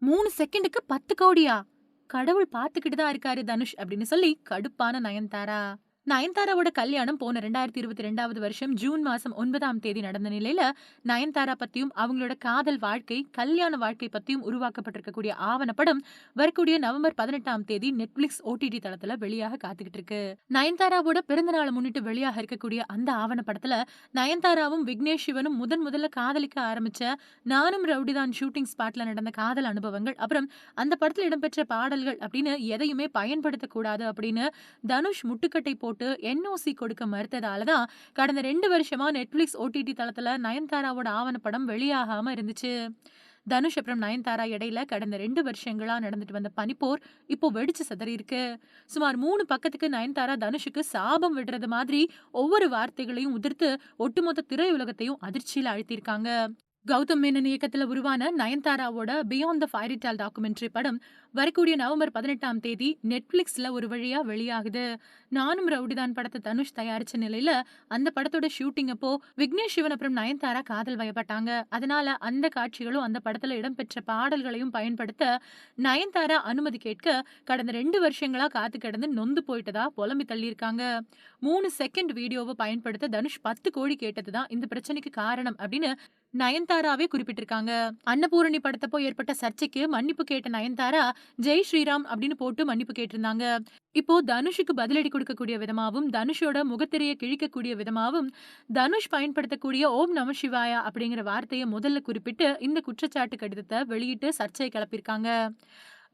3 செகண்டுக்கு 10 கோடியா? கடவுள் பார்த்துக்கிட்டு தான் இருக்காரு தனுஷ் அப்படின்னு சொல்லி கடுப்பான நயன்தாரா. நயன்தாராவோட கல்யாணம் போன 2022வது வருஷம் ஜூன் மாசம் 9ஆம் தேதி நடந்த நிலையில, நயன்தாரா பத்தியும், அவங்களோட காதல் வாழ்க்கை, கல்யாண வாழ்க்கை பத்தியும் உருவாக்கப்பட்டிருக்கக்கூடிய ஆவணப்படம் வரக்கூடிய நவம்பர் 18ஆம் தேதி Netflix OTT தளத்துல வெளியாக காத்துக்கிட்டு இருக்கு. நயன்தாராவோட பிறந்த நாளை முன்னிட்டு வெளியாக இருக்கக்கூடிய அந்த ஆவணப்படத்துல, நயன்தாராவும் விக்னேஷ் சிவனும் முதல்ல காதலிக்க ஆரம்பிச்ச நானும் ரவுடிதான் ஷூட்டிங் ஸ்பாட்ல நடந்த காதல் அனுபவங்கள், அப்புறம் அந்த படத்துல இடம்பெற்ற பாடல்கள் அப்படின்னு எதையுமே பயன்படுத்தக்கூடாது அப்படின்னு தனுஷ் முட்டுக்கட்டை போட்டு NOC கொடுக்க மறுத்ததால தான் கடந்த 2 வருஷமா Netflix OTT தளத்துல நயன்தாராவோட ஆவணப்படம் வெளியாகாம இருந்துச்சு. தனுஷ் அப்புறம் நயன்தாரா இடையில கடந்த 2 வருஷங்களா நடந்துட்டு வந்த பனிப்போர் இப்போ வெடிச்சு சிதறியிருக்கு. சுமார் 3 பக்கத்துக்கு நயன்தாரா தனுஷுக்கு சாபம் விடுறது மாதிரி ஒவ்வொரு வார்த்தைகளையும் உதிர்த்து ஒட்டுமொத்த திரையுலகத்தையும் அதிர்ச்சியில ஆழ்த்தியிருக்காங்க. கௌதம் மேனன் இயக்கத்துல உருவான நயன்தாராவோட பியாண்ட் த ஃபairy டேல் டாக்குமெண்ட்ரி படம் வரக்கூடிய நவம்பர் 18ஆம் தேதி நெட்ஃபிளிக்ஸ்ல ஒரு வழியா வெளியாகுது. நானும் ரவுடிதான் படத்தை தனுஷ் தயாரிச்ச நிலையில அந்த படத்தோட ஷூட்டிங் அப்போ விக்னேஷ் சிவன் அப்புறம் நயன்தாரா காதல் வயப்பட்டாங்க. அதனால அந்த காட்சிகளும் அந்த படத்துல இடம்பெற்ற பாடல்களையும் பயன்படுத்த நயன்தாரா அனுமதி கேட்க கடந்த 2 வருஷங்களா காத்து கிடந்து நொந்து போயிட்டதா புலம்பி தள்ளியிருக்காங்க. 3 செகண்ட் வீடியோவை பயன்படுத்த தனுஷ் 10 கோடி கேட்டதுதான் இந்த பிரச்சனைக்கு காரணம் அப்படின்னு நயன்தாராவே குறிப்பிட்டிருக்காங்க. அன்னபூரணி படத்தப்போ ஏற்பட்ட சர்ச்சைக்கு மன்னிப்பு கேட்ட நயன்தாரா ஜெய் ஸ்ரீராம் அப்படின்னு போட்டு மன்னிப்பு கேட்டிருந்தாங்க. இப்போ தனுஷுக்கு பதிலடி கொடுக்கக்கூடிய விதமாவும், தனுஷோட முகத்திரையை கிழிக்கக்கூடிய விதமாவும், தனுஷ் பயன்படுத்தக்கூடிய ஓம் நம சிவாயா அப்படிங்கிற வார்த்தையை முதல்ல குறிப்பிட்டு இந்த குற்றச்சாட்டு கடிதத்தை வெளியிட்டு சர்ச்சையை கிளப்பியிருக்காங்க.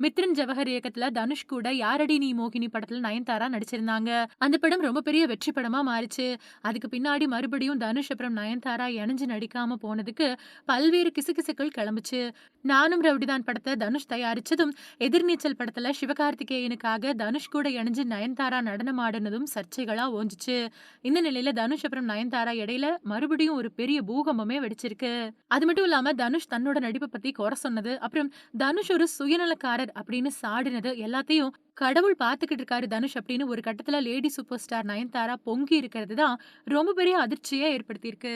மித்ரன் ஜவஹர் இயக்கத்துல தனுஷ் கூட யாரடி நீ மோகினி படத்துல நயன்தாரா நடிச்சிருந்தாங்க. அந்த படம் ரொம்ப பெரிய வெற்றி படமா மாறிச்சு. அதுக்கு பின்னாடி மறுபடியும் தனுஷ் அப்புறம் நயன்தாரா இணைஞ்சு நடிக்காம போனதுக்கு பல்வேறு கிசுகிசுக்கள் கிளம்புச்சு. நானும் ரவுடிதான் படத்தை தனுஷ் தயாரிச்சதும், எதிர்நீச்சல் படத்துல சிவகார்த்திகேயனுக்காக தனுஷ் கூட இணைஞ்சு நயன்தாரா நடனம் ஆடினதும் சர்ச்சைகளா ஓஞ்சுச்சு. இந்த நிலையில தனுஷ் அப்புறம் நயன்தாரா இடையில மறுபடியும் ஒரு பெரிய பூகம்பமே வெடிச்சிருக்கு. அது மட்டும் இல்லாம தனுஷ் தன்னோட நடிப்பை பத்தி குறை சொன்னது, அப்புறம் தனுஷ் ஒரு சுயநலக்காரர் அப்படின்னு சாடினது எல்லாத்தையும் கடவுள் பார்த்துக்கிட்டு இருக்காரு தனுஷ் அப்படின்னு ஒரு கட்டத்துல லேடி சூப்பர் ஸ்டார் நயன்தாரா பொங்கி இருக்கிறது தான் ரொம்ப பெரிய அதிர்ச்சியை ஏற்படுத்தியிருக்கு.